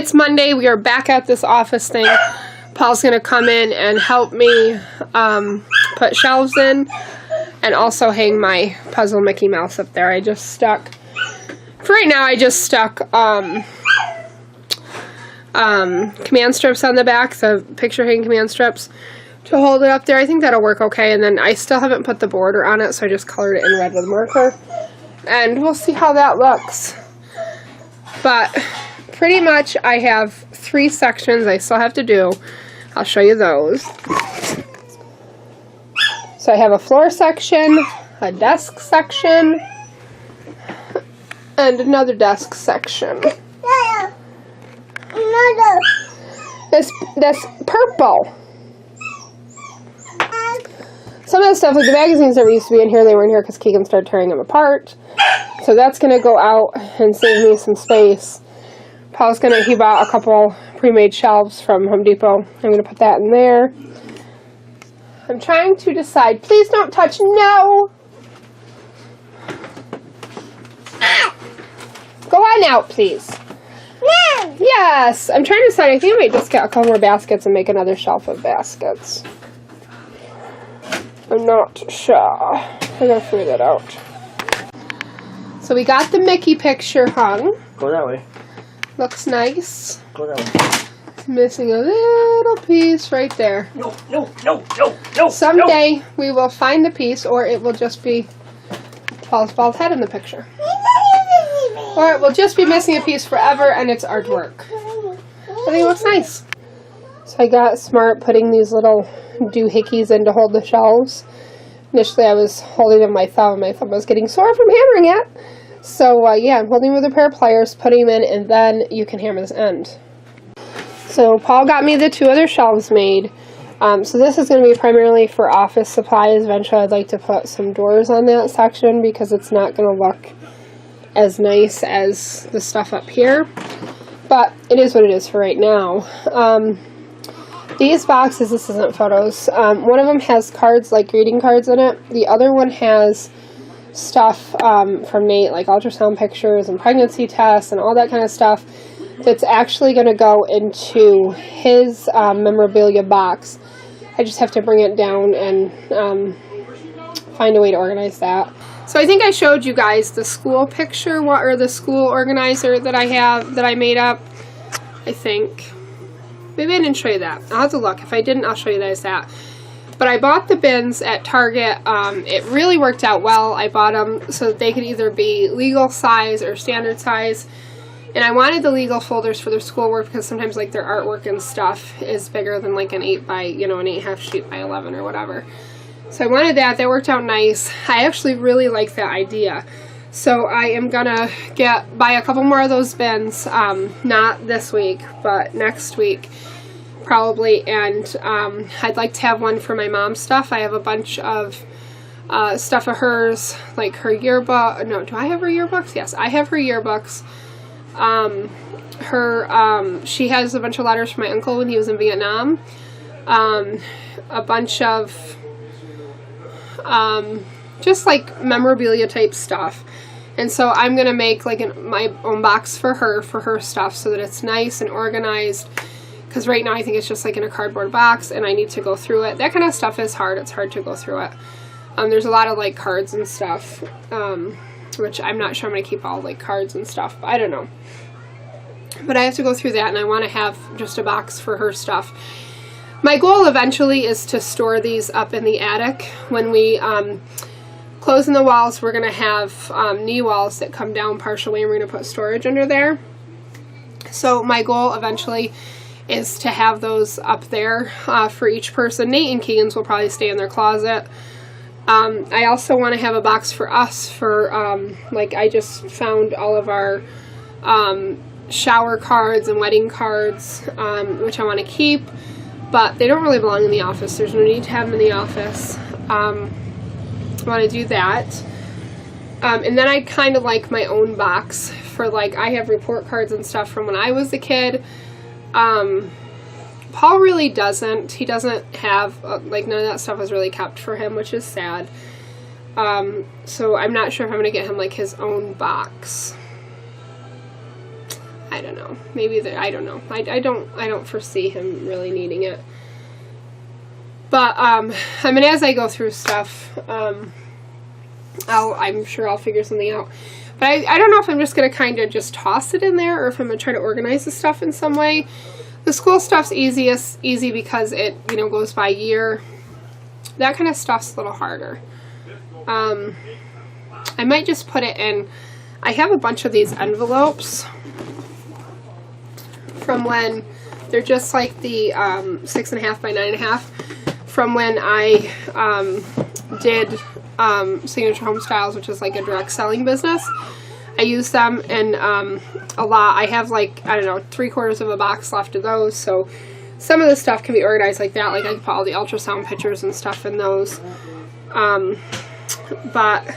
it's Monday. We are back at this office thing. Paul's going to come in and help me put shelves in and also hang my puzzle Mickey Mouse up there. I just stuck, for right now, I just stuck command strips on the back, the picture hanging command strips to hold it up there. I think that'll work okay. And then I still haven't put the border on it, so I just colored it in red with marker. And we'll see how that looks. But pretty much I have 3 sections I still have to do. I'll show you those. So I have a floor section, a desk section, and another desk section. That's purple. Some of the stuff, like the magazines that used to be in here, they were in here because Keegan started tearing them apart. So that's going to go out and save me some space. Paul's he bought a couple pre-made shelves from Home Depot. I'm going to put that in there. I'm trying to decide. Please don't touch. No! Go on out, please. No! Yes! I'm trying to decide. I think I might just get a couple more baskets and make another shelf of baskets. I'm not sure. I gotta figure that out. So we got the Mickey picture hung. Go that way. Looks nice. Go that way. It's missing a little piece right there. No, no, no, no, no. Someday we will find the piece, or it will just be Paul's bald head in the picture. Or it will just be missing a piece forever and it's artwork. I think it looks nice. So I got smart putting these little doohickeys in to hold the shelves. Initially I was holding them with my thumb, and my thumb was getting sore from hammering it. So yeah, I'm holding with a pair of pliers, putting them in, and then you can hammer this end. So Paul got me the 2 other shelves made. So this is going to be primarily for office supplies. Eventually I'd like to put some doors on that section because it's not going to look as nice as the stuff up here. But it is what it is for right now. These boxes, this isn't photos, one of them has cards, like greeting cards in it. The other one has stuff from Nate, like ultrasound pictures and pregnancy tests and all that kind of stuff that's actually going to go into his memorabilia box. I just have to bring it down and find a way to organize that. So I think I showed you guys the school picture, or the school organizer that I made up, I think. Maybe I didn't show you that. I'll have to look. If I didn't, I'll show you guys that. But I bought the bins at Target. It really worked out well. I bought them so that they could either be legal size or standard size. And I wanted the legal folders for their schoolwork because sometimes like their artwork and stuff is bigger than like an 8.5 sheet by 11 or whatever. So I wanted that. That worked out nice. I actually really like that idea. So I am gonna buy a couple more of those bins, not this week, but next week probably, and I'd like to have one for my mom's stuff. I have a bunch of stuff of hers, like her yearbook. No, do I have her yearbooks? Yes, I have her yearbooks. She has a bunch of letters from my uncle when he was in Vietnam. A bunch of just like memorabilia type stuff. And so I'm going to make like my own box for her stuff so that it's nice and organized. Because right now I think it's just like in a cardboard box and I need to go through it. That kind of stuff is hard. It's hard to go through it. There's a lot of like cards and stuff, which I'm not sure I'm going to keep all like cards and stuff. I don't know. But I have to go through that, and I want to have just a box for her stuff. My goal eventually is to store these up in the attic. When we close in the walls, we're going to have knee walls that come down partially, and we're going to put storage under there. So my goal eventually is to have those up there for each person. Nate and Keegan's will probably stay in their closet. I also want to have a box for us for, like I just found all of our shower cards and wedding cards, which I want to keep, but they don't really belong in the office. There's no need to have them in the office. I want to do that. And then I'd kind of like my own box for, like, I have report cards and stuff from when I was a kid. Paul really doesn't. He doesn't have, like, none of that stuff is really kept for him, which is sad. So I'm not sure if I'm going to get him, like, his own box. I don't know. Maybe I don't know. I don't foresee him really needing it. But I mean, as I go through stuff, I'm sure I'll figure something out. But I don't know if I'm just going to kind of just toss it in there or if I'm going to try to organize the stuff in some way. The school stuff's easy because it, you know, goes by year. That kind of stuff's a little harder. I might just put it in. I have a bunch of these envelopes from when they're just like the 6.5 by 9.5 from when I did Signature Home Styles, which is like a direct selling business. I use them in a lot. I have like, I don't know, 3/4 of a box left of those, so some of the stuff can be organized like that. Like I can put all the ultrasound pictures and stuff in those. But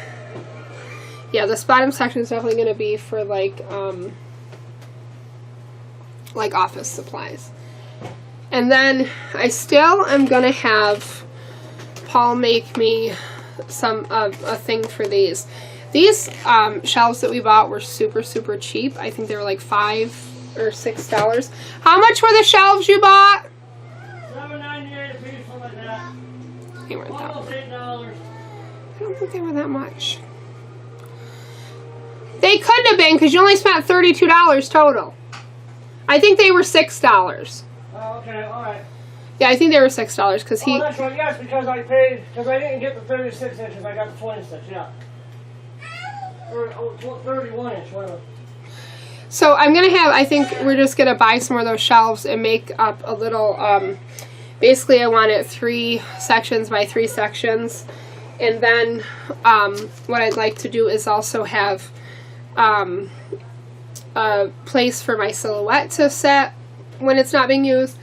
yeah, this bottom section is definitely going to be for like office supplies. And then I still am going to have Paul make me a thing for these. These shelves that we bought were super cheap. I think they were like $5 or $6. How much were the shelves you bought? $7.98 a piece, something like that. They weren't that Almost much. $8. I don't think they were that much. They couldn't have been because you only spent $32 total. I think they were $6. Oh, okay, alright. Yeah, I think they were $6 because he. Oh, that's right, yes, because I paid, because I didn't get the 36 inches, I got the 26, yeah. Or 31 inch, whatever. So I'm gonna have. I think we're just gonna buy some more of those shelves and make up a little. Basically, I want it 3 sections by 3 sections, and then what I'd like to do is also have a place for my silhouette to sit when it's not being used.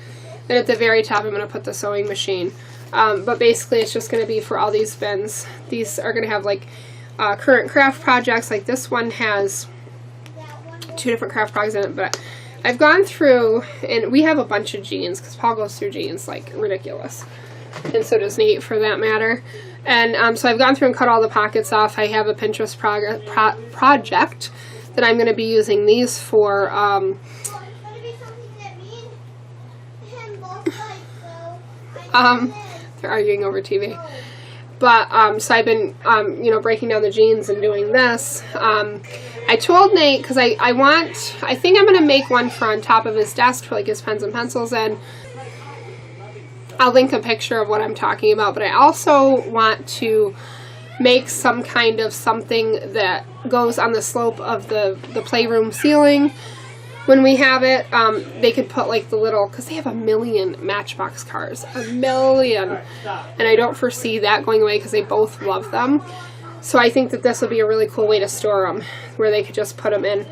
And at the very top, I'm going to put the sewing machine. But basically, it's just going to be for all these bins. These are going to have like current craft projects. Like this one has 2 different craft projects in it. But I've gone through, and we have a bunch of jeans because Paul goes through jeans like ridiculous. And so does Nate for that matter. And so I've gone through and cut all the pockets off. I have a Pinterest project that I'm going to be using these for. They're arguing over TV. But, so I've been, you know, breaking down the jeans and doing this. I told Nate, because I think I'm going to make one for on top of his desk for like his pens and pencils in. I'll link a picture of what I'm talking about, but I also want to make some kind of something that goes on the slope of the playroom ceiling. When we have it, they could put like the little, because they have 1 million Matchbox cars, 1 million, and I don't foresee that going away because they both love them. So I think that this would be a really cool way to store them, where they could just put them in.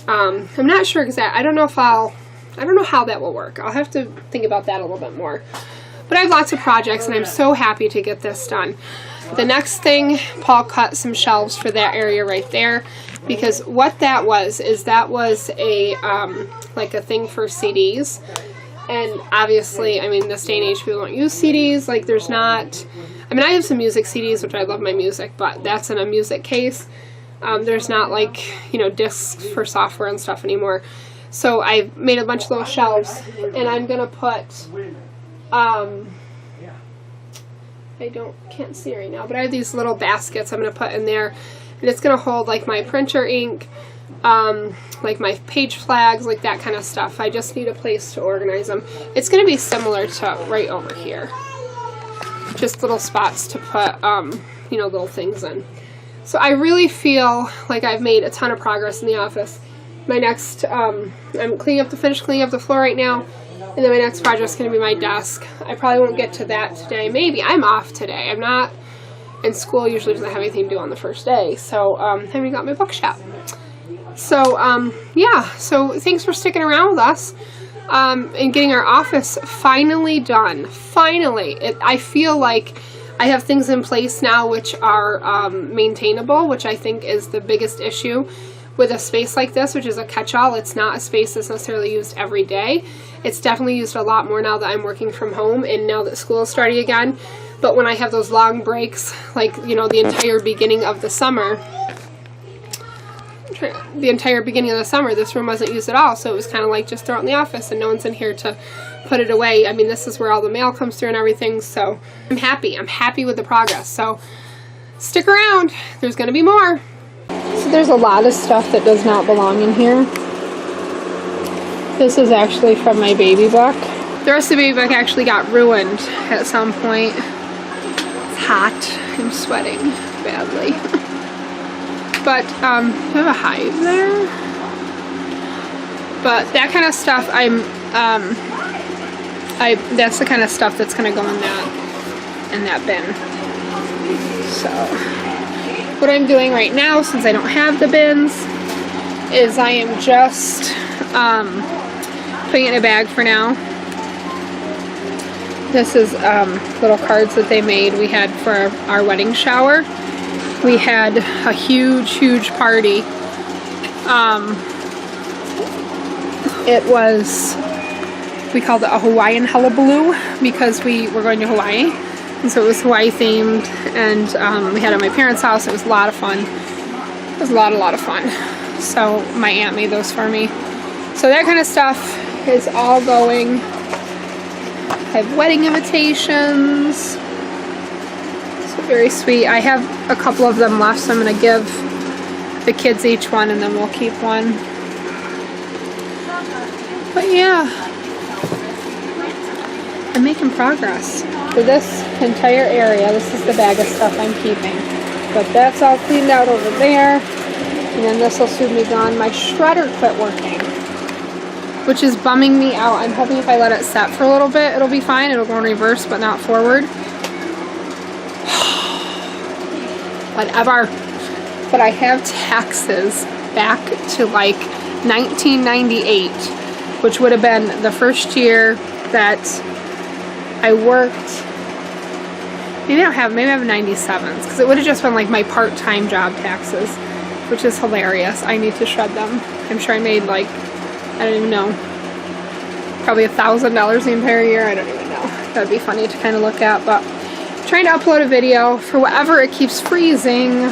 I'm not sure exactly. I don't know how that will work. I'll have to think about that a little bit more. But I have lots of projects, and I'm so happy to get this done. The next thing, Paul cut some shelves for that area right there, because what that was is that was a like a thing for CDs. And obviously, I mean, this day and age, people don't use CDs. Like, there's not. I mean, I have some music CDs, which I love my music, but that's in a music case. There's not like, you know, discs for software and stuff anymore. So I made a bunch of little shelves, and I'm gonna put, can't see right now, but I have these little baskets I'm gonna put in there, and it's gonna hold like my printer ink, like my page flags, like that kind of stuff. I just need a place to organize them. It's gonna be similar to right over here, just little spots to put, you know, little things in. So I really feel like I've made a ton of progress in the office. My next, I'm finished cleaning up the floor right now, and then my next project is going to be my desk. I probably won't get to that today. Maybe. I'm off today. I'm not in school. Usually doesn't have anything to do on the first day, so I haven't got my bookshop. So, yeah, so thanks for sticking around with us and getting our office finally done. Finally. I feel like I have things in place now which are maintainable, which I think is the biggest issue with a space like this, which is a catch-all. It's not a space that's necessarily used every day. It's definitely used a lot more now that I'm working from home and now that school is starting again. But when I have those long breaks, like, you know, the entire beginning of the summer, I'm trying the entire beginning of the summer. This room wasn't used at all, so it was kind of like just throw it in the office and no one's in here to put it away. I mean, this is where all the mail comes through and everything, so I'm happy with the progress. So stick around, there's gonna be more. So there's a lot of stuff that does not belong in here. This is actually from my baby book. The rest of the baby book actually got ruined at some point. It's hot, I'm sweating badly. But, do I have a hive there? But that kind of stuff, that's the kind of stuff that's gonna go in that bin. So, what I'm doing right now, since I don't have the bins, is I am just putting it in a bag for now. This is little cards that they made we had for our wedding shower. We had a huge party. It was, we called it a Hawaiian hullabaloo because we were going to Hawaii. And so it was Hawaii themed, and we had it at my parents' house. It was a lot of fun. It was a lot of fun. So my aunt made those for me. So that kind of stuff is all going. I have wedding invitations. So very sweet. I have a couple of them left, so I'm going to give the kids each one, and then we'll keep one. But yeah, I'm making progress. For this entire area, this is the bag of stuff I'm keeping. But that's all cleaned out over there. And then this will soon be gone. My shredder quit working, which is bumming me out. I'm hoping if I let it set for a little bit, it'll be fine. It'll go in reverse, but not forward. Whatever. But I have taxes back to like 1998, which would have been the first year that I worked. Maybe I have 97s, because it would have just been like my part-time job taxes, which is hilarious. I need to shred them. I'm sure I made like, I don't even know, probably $1,000 the entire year. I don't even know. That'd be funny to kind of look at, but I'm trying to upload a video for whatever it keeps freezing.